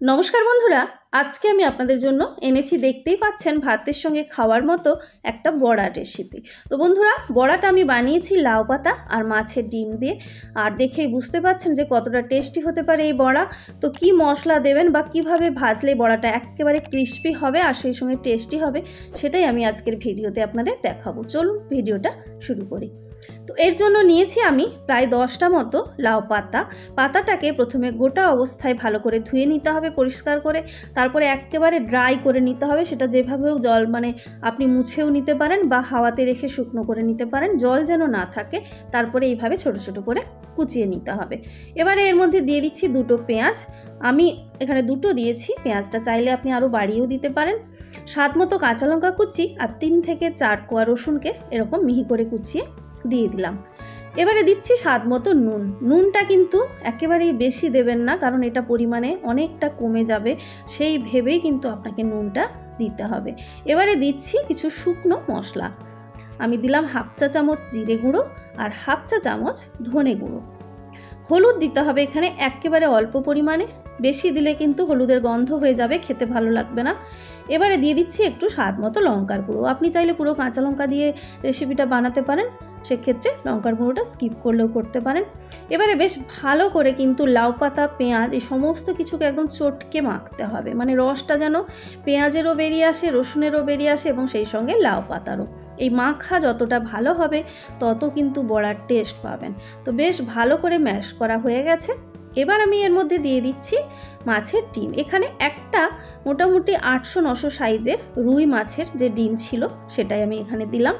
নমস্কার বন্ধুরা, আজকে আমি আপনাদের জন্য এনেছি, দেখতেই পাচ্ছেন, ভাতের সঙ্গে খাওয়ার মতো একটা বড়া রেসিপি। তো বন্ধুরা, বড়াটা আমি বানিয়েছি লাউ পাতা আর মাছের ডিম দিয়ে। আর দেখেই বুঝতে পাচ্ছেন যে কতটা টেস্টি হতে পারে এই বড়া। তো কি মশলা দেবেন বা কিভাবে ভাজলে বড়াটা একেবারে ক্রিস্পি হবে আর সেই সঙ্গে টেস্টি হবে, সেটাই আমি আজকের ভিডিওতে আপনাদের দেখাবো। চলুন ভিডিওটা শুরু করি। তো এর জন্য নিয়েছি আমি প্রায় 10টা মতো লাউ পাতা। পাতাটাকে প্রথমে গোটা অবস্থায় ভালো করে ধুয়ে নিতে হবে পরিষ্কার করে, তারপরে একেবারে ড্রাই করে নিতে হবে। সেটা যেভাবে হোক, জল আপনি মুছেও নিতে পারেন বা হাওয়াতে রেখে শুকনো করে নিতে পারেন, জল যেন না থাকে। তারপরে এইভাবে ছোট ছোট করে কুচিয়ে নিতে হবে। এবারে এর মধ্যে দিয়ে দিচ্ছি 2টো পেঁয়াজ। আমি এখানে 2টো দিয়েছি, পেঁয়াজটা চাইলে আপনি আরও বাড়িয়েও দিতে পারেন। স্বাদ মতো কাঁচা লঙ্কা কুচি আর 3 থেকে 4 কোয়া রসুনকে এরকম মিহি করে কুচিয়ে দিয়ে দিলাম। এবারে দিচ্ছি স্বাদ মতো নুন। নুনটা কিন্তু একেবারেই বেশি দেবেন না, কারণ এটা পরিমাণে অনেকটা কমে যাবে, সেই ভেবেই কিন্তু আপনাকে নুনটা দিতে হবে। এবারে দিচ্ছি কিছু শুকনো মশলা। আমি দিলাম 1/2 চা চামচ জিরে গুঁড়ো আর 1/2 চা চামচ ধনে গুঁড়ো। হলুদ দিতে হবে এখানে একেবারে অল্প পরিমাণে, বেশি দিলে কিন্তু হলুদের গন্ধ হয়ে যাবে, খেতে ভালো লাগবে না। এবারে দিয়ে দিচ্ছি একটু স্বাদ মতো লঙ্কার গুঁড়ো। আপনি চাইলে পুরো কাঁচা লঙ্কা দিয়ে রেসিপিটা বানাতে পারেন, সেক্ষেত্রে লঙ্কার গুঁড়োটা স্কিপ করলেও করতে পারেন। এবারে বেশ ভালো করে কিন্তু লাউ পাতা, পেঁয়াজ এই সমস্ত কিছুকে একদম চটকে মাখতে হবে, মানে রসটা যেন পেঁয়াজেরও বেরিয়ে আসে, রসুনেরও বেরিয়ে আসে এবং সেই সঙ্গে লাউ পাতারও। এই মাখা যতটা ভালো হবে তত কিন্তু বড়ার টেস্ট পাবেন। তো বেশ ভালো করে ম্যাশ করা হয়ে গেছে। এবার আমি এর মধ্যে দিয়ে দিচ্ছি মাছের ডিম। এখানে একটা মোটামুটি 800-900 সাইজের রুই মাছের যে ডিম ছিল সেটাই আমি এখানে দিলাম।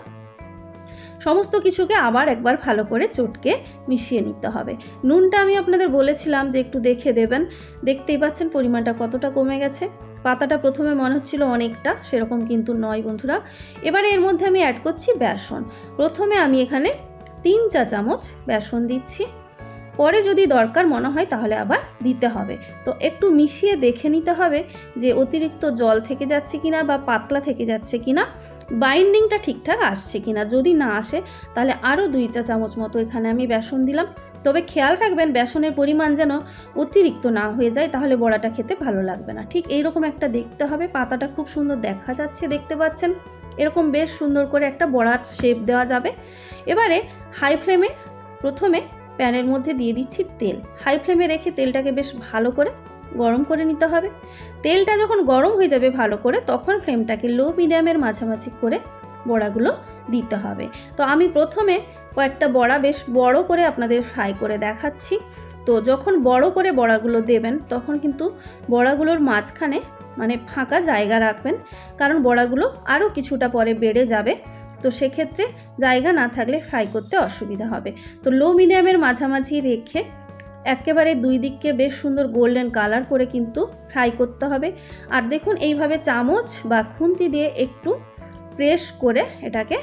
সমস্ত কিছুকে আবার একবার ভালো করে চটকে মিশিয়ে নিতে হবে। নুনটা আমি আপনাদের বলেছিলাম যে একটু দেখে দেবেন। দেখতেই পাচ্ছেন পরিমাণটা কতটা কমে গেছে। পাতাটা প্রথমে মনে হচ্ছিল অনেকটা, সেরকম কিন্তু নয় বন্ধুরা। এবারে এর মধ্যে আমি অ্যাড করছি বেসন। প্রথমে আমি এখানে 3 চা চামচ বেসন দিচ্ছি, পরে যদি দরকার মনে হয় তাহলে আবার দিতে হবে। তো একটু মিশিয়ে দেখে নিতে হবে যে অতিরিক্ত জল থেকে যাচ্ছে কিনা বা পাতলা থেকে যাচ্ছে কিনা, বাইন্ডিংটা ঠিকঠাক আসছে কিনা। যদি না আসে তাহলে আরও 2 চা চামচ মতো এখানে আমি বেসন দিলাম। তবে খেয়াল রাখবেন বেসনের পরিমাণ যেন অতিরিক্ত না হয়ে যায়, তাহলে বড়াটা খেতে ভালো লাগবে না। ঠিক এইরকম একটা দেখতে হবে। পাতাটা খুব সুন্দর দেখা যাচ্ছে, দেখতে পাচ্ছেন, এরকম বেশ সুন্দর করে একটা বড়ার শেপ দেওয়া যাবে। এবারে হাই ফ্লেমে প্রথমে প্যানের মধ্যে দিয়ে দিচ্ছি তেল। হাই ফ্লেমে রেখে তেলটাকে বেশ ভালো করে গরম করে নিতে হবে। তেলটা যখন গরম হয়ে যাবে ভালো করে, তখন ফ্লেমটাকে লো মিডিয়ামের মাঝামাঝি করে বড়াগুলো দিতে হবে। তো আমি প্রথমে কয়েকটা বড়া বেশ বড় করে আপনাদের ফ্রাই করে দেখাচ্ছি। তো যখন বড় করে বড়াগুলো দেবেন তখন কিন্তু বড়াগুলোর মাঝখানে ফাঁকা জায়গা রাখবেন, কারণ বড়াগুলো আরও কিছুটা পরে বেড়ে যাবে। তো সেক্ষেত্রে জায়গা না থাকলে ফ্রাই করতে অসুবিধা হবে। তো লো মিডিয়ামের মাঝামাঝি রেখে একেবারে 2 দিককে বেশ সুন্দর গোল্ডেন কালার করে কিন্তু ফ্রাই করতে হবে। আর দেখুন এইভাবে চামচ বা খুন্তি দিয়ে একটু প্রেস করে এটাকে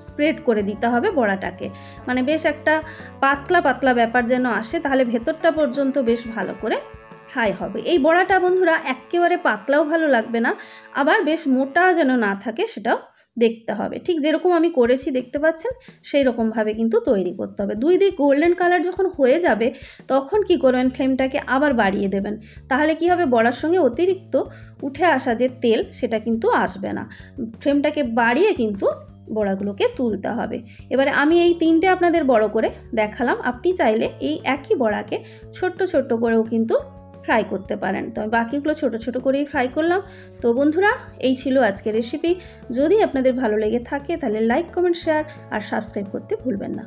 স্প্রেড করে দিতে হবে বড়াটাকে, বেশ একটা পাতলা পাতলা ব্যাপার যেন আসে, তাহলে ভেতরটা পর্যন্ত বেশ ভালো করে ফ্রাই হবে। এই বড়াটা বন্ধুরা একেবারে পাতলাও ভালো লাগবে না, আবার বেশ মোটা যেন না থাকে সেটাও দেখতে হবে। ঠিক যেরকম আমি করেছি দেখতে পাচ্ছেন, সেই রকমভাবে কিন্তু তৈরি করতে হবে। 2 দিক গোল্ডেন কালার যখন হয়ে যাবে তখন কি করবেন, ফ্লেমটাকে আবার বাড়িয়ে দেবেন। তাহলে কি হবে, বড়ার সঙ্গে অতিরিক্ত উঠে আসা যে তেল সেটা কিন্তু আসবে না। ফ্লেমটাকে বাড়িয়ে কিন্তু বড়াগুলোকে তুলতে হবে। এবারে আমি এই 3টে আপনাদের বড় করে দেখালাম। আপনি চাইলে এই একই বড়াকে ছোট্ট ছোট্ট করেও কিন্তু ফ্রাই করতে পারেন। তো আমি বাকিগুলো ছোট ছোট করেই ফ্রাই করলাম। তো বন্ধুরা, এই ছিল আজকের রেসিপি। যদি আপনাদের ভালো লেগে থাকে তাহলে লাইক, কমেন্ট, শেয়ার আর সাবস্ক্রাইব করতে ভুলবেন না।